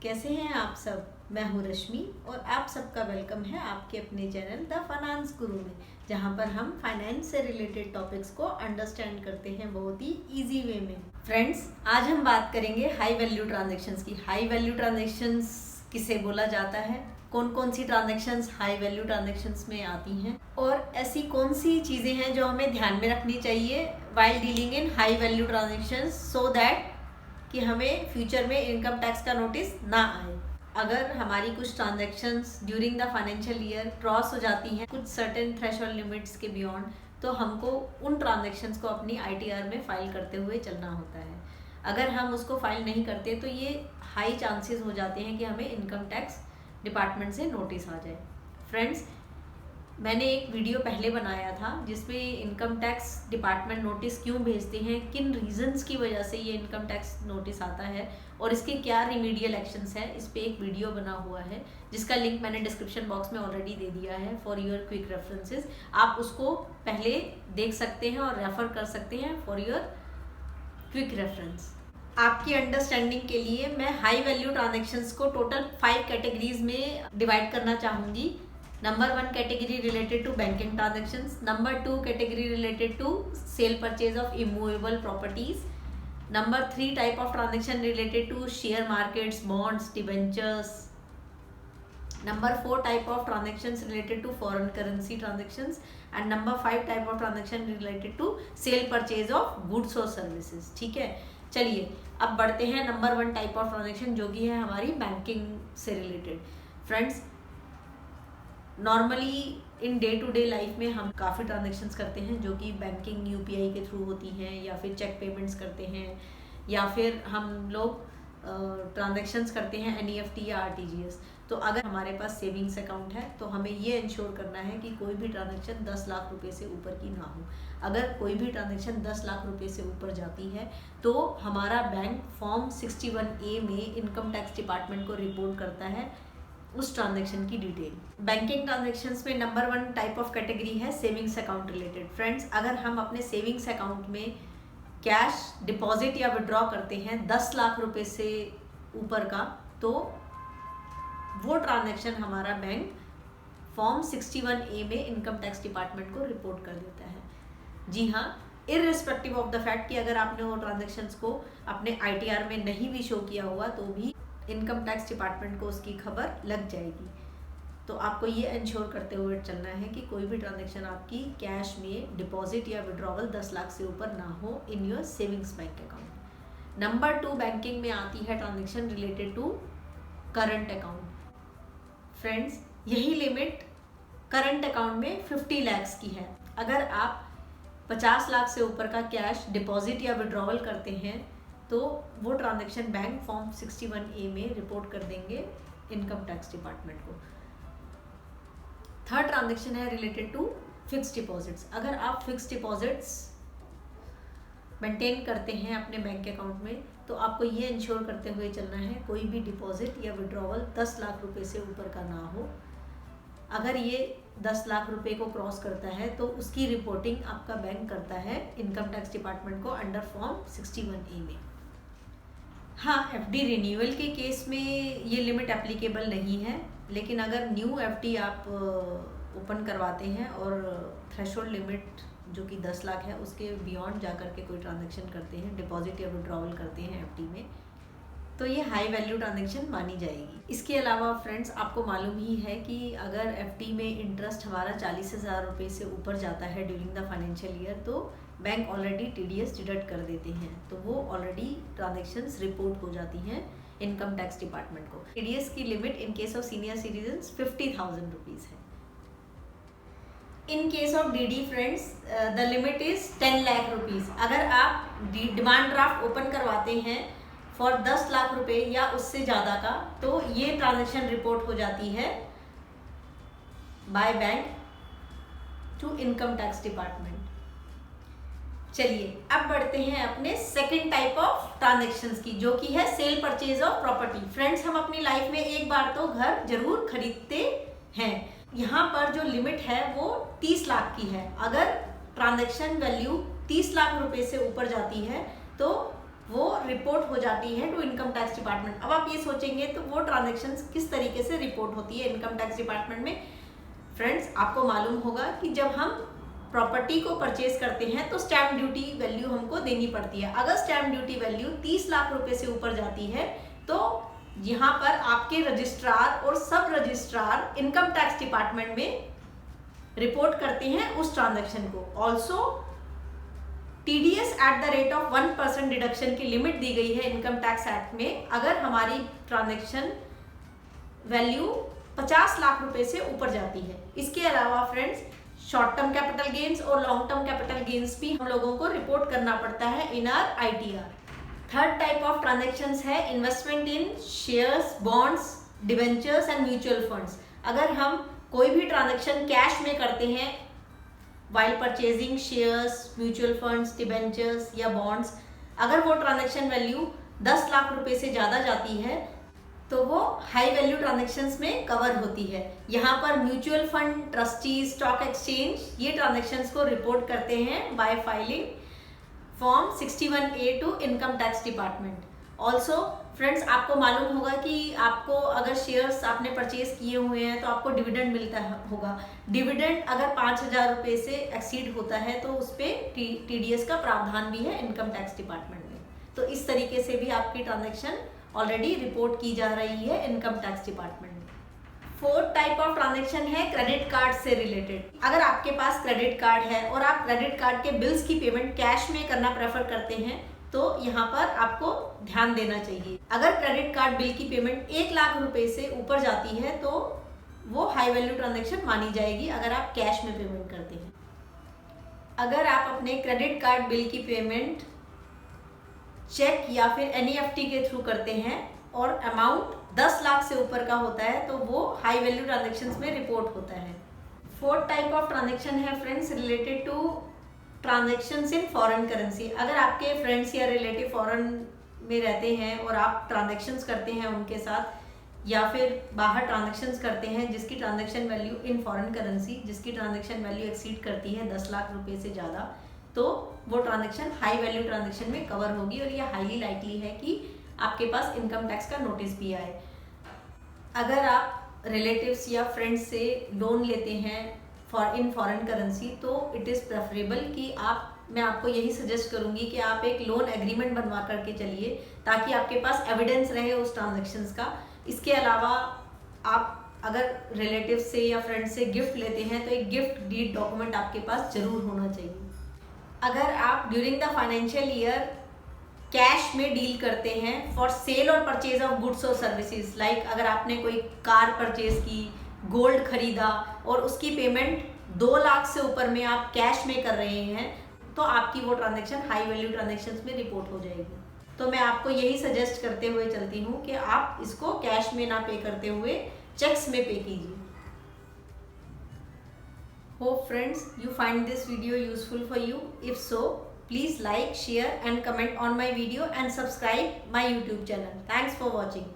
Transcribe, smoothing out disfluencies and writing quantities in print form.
कैसे हैं आप सब। मैं हूँ रश्मि और आप सबका वेलकम है आपके अपने चैनल द फाइनेंस गुरु में, जहाँ पर हम फाइनेंस से रिलेटेड टॉपिक्स को अंडरस्टैंड करते हैं बहुत ही इजी वे में। फ्रेंड्स, आज हम बात करेंगे हाई वैल्यू ट्रांजैक्शंस की। हाई वैल्यू ट्रांजैक्शंस किसे बोला जाता है, कौन कौन सी ट्रांजैक्शंस हाई वैल्यू ट्रांजैक्शंस में आती हैं और ऐसी कौन सी चीज़ें हैं जो हमें ध्यान में रखनी चाहिए while dealing in high value transactions, so that कि हमें फ्यूचर में इनकम टैक्स का नोटिस ना आए। अगर हमारी कुछ transactions during the financial year cross हो जाती हैं कुछ सर्टेन थ्रेशोल्ड लिमिट्स के बियॉन्ड, तो हमको उन ट्रांजैक्शंस को अपनी आईटीआर में फाइल करते हुए चलना होता है। अगर हम उसको फाइल नहीं करते तो ये हाई चांसेस हो जाते हैं कि हमें इनकम टैक्स डिपार्टमेंट से नोटिस आ जाए। फ्रेंड्स, मैंने एक वीडियो पहले बनाया था जिसमें इनकम टैक्स डिपार्टमेंट नोटिस क्यों भेजते हैं, किन रीजंस की वजह से ये इनकम टैक्स नोटिस आता है और इसके क्या रिमीडियल एक्शंस हैं। इस पे एक वीडियो बना हुआ है जिसका लिंक मैंने डिस्क्रिप्शन बॉक्स में ऑलरेडी दे दिया है फॉर योर क्विक रेफरेंसेस। आप उसको पहले देख सकते हैं और रेफर कर सकते हैं फॉर योर क्विक रेफरेंस। आपकी अंडरस्टैंडिंग के लिए मैं हाई वैल्यू ट्रांजेक्शन्स को टोटल 5 कैटेगरीज में डिवाइड करना चाहूँगी। Number 1 category related to banking transactions, number 2 category related to sale purchase of immovable properties, number 3 type of transaction related to share markets, bonds, debentures, number 4 type of transactions related to foreign currency transactions and number 5 type of transaction related to sale purchase of goods और services. ठीक है, चलिए अब बढ़ते हैं number 1 type of transaction जो कि है हमारी बैंकिंग से related. Friends, normally in day to day life में हम काफ़ी ट्रांजेक्शन्स करते हैं जो कि बैंकिंग यूपीआई के थ्रू होती हैं, या फिर चेक पेमेंट्स करते हैं, या फिर हम लोग ट्रांजेक्शन्स करते हैं एनईएफटी या आरटीजीएस। तो अगर हमारे पास सेविंग्स अकाउंट है तो हमें ये इंश्योर करना है कि कोई भी ट्रांजेक्शन 10 लाख रुपए से ऊपर की ना हो। अगर कोई भी ट्रांजेक्शन 10 लाख रुपए से ऊपर जाती है तो हमारा बैंक फॉर्म 61A में इनकम टैक्स डिपार्टमेंट को रिपोर्ट करता है उस ट्रांजेक्शन की डिटेल। बैंकिंग ट्रांजेक्शन्स में नंबर 1 टाइप ऑफ कैटेगरी है सेविंग्स अकाउंट रिलेटेड। फ्रेंड्स, अगर हम अपने सेविंग्स अकाउंट में कैश डिपॉजिट या विड्रॉ करते हैं 10 लाख रुपए से ऊपर का, तो वो ट्रांजेक्शन हमारा बैंक फॉर्म 61A में इनकम टैक्स डिपार्टमेंट को रिपोर्ट कर देता है। जी हाँ, इररिस्पेक्टिव ऑफ द फैक्ट कि अगर आपने वो ट्रांजेक्शन्स को अपने आईटीआर में नहीं भी शो किया हुआ तो भी इनकम टैक्स डिपार्टमेंट को उसकी खबर लग जाएगी। तो आपको ये इंश्योर करते हुए चलना है कि कोई भी ट्रांजेक्शन आपकी कैश में डिपॉजिट या विड्रॉवल 10 लाख से ऊपर ना हो in your savings bank account. Number 2 banking में आती है transaction related to current account. Friends, यही लिमिट करंट अकाउंट में 50 लाख की है। अगर आप 50 लाख से ऊपर का कैश डिपॉजिट या विड्रॉवल करते हैं तो वो ट्रांजैक्शन बैंक फॉर्म 61A में रिपोर्ट कर देंगे इनकम टैक्स डिपार्टमेंट को। थर्ड ट्रांजैक्शन है रिलेटेड टू फिक्स्ड डिपॉजिट्स। अगर आप फिक्स्ड डिपॉजिट्स मेंटेन करते हैं अपने बैंक अकाउंट में तो आपको ये इंश्योर करते हुए चलना है कोई भी डिपॉजिट या विड्रॉवल 10 लाख रुपए से ऊपर का ना हो। अगर ये 10 लाख रुपए को क्रॉस करता है तो उसकी रिपोर्टिंग आपका बैंक करता है इनकम टैक्स डिपार्टमेंट को अंडर फॉर्म 61A में। हाँ, एफडी रिन्यूअल के केस में ये लिमिट एप्लीकेबल नहीं है, लेकिन अगर न्यू एफडी आप ओपन करवाते हैं और थ्रेशोल्ड लिमिट जो कि 10 लाख है उसके बियॉन्ड जा कर के कोई ट्रांजैक्शन करते हैं, डिपॉजिट या विड्रॉवल करते हैं एफडी में, तो ये हाई वैल्यू ट्रांजैक्शन मानी जाएगी। इसके अलावा फ्रेंड्स, आपको मालूम ही है कि अगर एफडी में इंटरेस्ट हमारा 40,000 रुपये से ऊपर जाता है ड्यूरिंग द फाइनेंशियल ईयर तो बैंक ऑलरेडी टीडीएस डिडक्ट कर देते हैं, तो वो ऑलरेडी ट्रांजैक्शंस रिपोर्ट हो जाती हैं इनकम टैक्स डिपार्टमेंट को। टीडीएस की limit in case of senior citizens 50,000 rupees है। In case of DD friends, the limit is 10 lakh rupees. अगर आप डिमांड ड्राफ्ट ओपन करवाते हैं फॉर 10 लाख रुपए या उससे ज़्यादा का तो ये ट्रांजैक्शन रिपोर्ट हो जाती है by bank to income tax department. चलिए अब बढ़ते हैं अपने सेकंड टाइप ऑफ ट्रांजैक्शंस की जो कि है cell purchase of property. Friends, हम अपनी लाइफ में एक बार तो घर जरूर खरीदते हैं। यहाँ पर जो लिमिट है वो 30 लाख की है। अगर ट्रांजैक्शन वैल्यू 30 लाख रुपए से ऊपर जाती है तो वो रिपोर्ट हो जाती है टू इनकम टैक्स डिपार्टमेंट। अब आप ये सोचेंगे तो वो ट्रांजैक्शंस किस तरीके से रिपोर्ट होती है इनकम टैक्स डिपार्टमेंट में। फ्रेंड्स, आपको मालूम होगा कि जब हम प्रॉपर्टी को परचेज करते हैं तो स्टैम्प ड्यूटी वैल्यू हमको देनी पड़ती है। अगर स्टैम्प ड्यूटी वैल्यू 30 लाख रुपए से ऊपर जाती है तो यहाँ पर आपके रजिस्ट्रार और सब रजिस्ट्रार इनकम टैक्स डिपार्टमेंट में रिपोर्ट करते हैं उस ट्रांजैक्शन को। Also TDS at the rate of 1% deduction की लिमिट दी गई है इनकम टैक्स एक्ट में, अगर हमारी ट्रांजैक्शन वैल्यू 50 लाख रुपए से ऊपर जाती है। इसके अलावा friends, short term capital gains और लॉन्ग टर्म कैपिटल गेन्स भी हम लोगों को रिपोर्ट करना पड़ता है in our ITR। Third type of transactions है investment in shares, bonds, debentures and mutual funds. अगर हम कोई भी ट्रांजैक्शन कैश में करते हैं while purchasing shares, mutual funds, debentures या बॉन्ड्स, अगर वो ट्रांजैक्शन वैल्यू 10 लाख रुपए से ज़्यादा जाती है तो वो हाई वैल्यू ट्रांजैक्शंस में कवर होती है। यहाँ पर mutual fund, trustee, stock exchange ये ट्रांजैक्शंस को रिपोर्ट करते हैं by filing form 61A to income tax department. Also friends, आपको मालूम होगा कि आपको अगर शेयर्स आपने परचेज किए हुए हैं तो आपको डिविडेंड मिलता होगा। डिविडेंड अगर 5,000 रुपये से एक्सीड होता है तो उस पर TDS का प्रावधान भी है इनकम टैक्स डिपार्टमेंट में। तो इस तरीके से भी आपकी ट्रांजैक्शन ऑलरेडी रिपोर्ट की जा रही है इनकम टैक्स डिपार्टमेंट में। फोर्थ टाइप ऑफ ट्रांजैक्शन है क्रेडिट कार्ड से रिलेटेड। अगर आपके पास क्रेडिट कार्ड है और आप क्रेडिट कार्ड के बिल्स की पेमेंट कैश में करना प्रेफर करते हैं तो यहाँ पर आपको ध्यान देना चाहिए। अगर क्रेडिट कार्ड बिल की पेमेंट 1 लाख रुपए से ऊपर जाती है तो वो हाई वैल्यू ट्रांजैक्शन मानी जाएगी अगर आप कैश में पेमेंट करते हैं। अगर आप अपने क्रेडिट कार्ड बिल की पेमेंट चेक या फिर NEFT के थ्रू करते हैं और अमाउंट 10 लाख से ऊपर का होता है तो वो हाई वैल्यू ट्रांजैक्शंस में रिपोर्ट होता है। फोर्थ टाइप ऑफ ट्रांजैक्शन है friends related to transactions in foreign currency. अगर आपके फ्रेंड्स या रिलेटिव फॉरेन में रहते हैं और आप ट्रांजैक्शंस करते हैं उनके साथ या फिर बाहर ट्रांजैक्शंस करते हैं जिसकी transaction value in foreign currency, जिसकी ट्रांजैक्शन वैल्यू एक्सीड करती है 10 लाख रुपए से ज़्यादा, तो वो ट्रांजैक्शन हाई वैल्यू ट्रांजैक्शन में कवर होगी और यह हाईली लाइकली है कि आपके पास इनकम टैक्स का नोटिस भी आए। अगर आप रिलेटिव्स या फ्रेंड्स से लोन लेते हैं इन फॉरेन करेंसी तो इट इज़ प्रेफरेबल कि मैं आपको यही सजेस्ट करूंगी कि आप एक लोन एग्रीमेंट बनवा करके चलिए ताकि आपके पास एविडेंस रहे उस ट्रांजैक्शंस का। इसके अलावा आप अगर रिलेटिव से या फ्रेंड से गिफ्ट लेते हैं तो एक गिफ्ट डीड डॉक्यूमेंट आपके पास जरूर होना चाहिए। अगर आप during the financial year cash में डील करते हैं फॉर सेल और परचेज ऑफ गुड्स और सर्विसेज, लाइक अगर आपने कोई कार परचेज की, गोल्ड खरीदा और उसकी पेमेंट 2 लाख से ऊपर में आप कैश में कर रहे हैं तो आपकी वो ट्रांजैक्शन हाई वैल्यू ट्रांजैक्शंस में रिपोर्ट हो जाएगी। तो मैं आपको यही सजेस्ट करते हुए चलती हूँ कि आप इसको कैश में ना पे करते हुए चेक्स में पे कीजिए। Hope friends you find this video useful for you. If so, please like, share and comment on my video and subscribe my YouTube channel. Thanks for watching.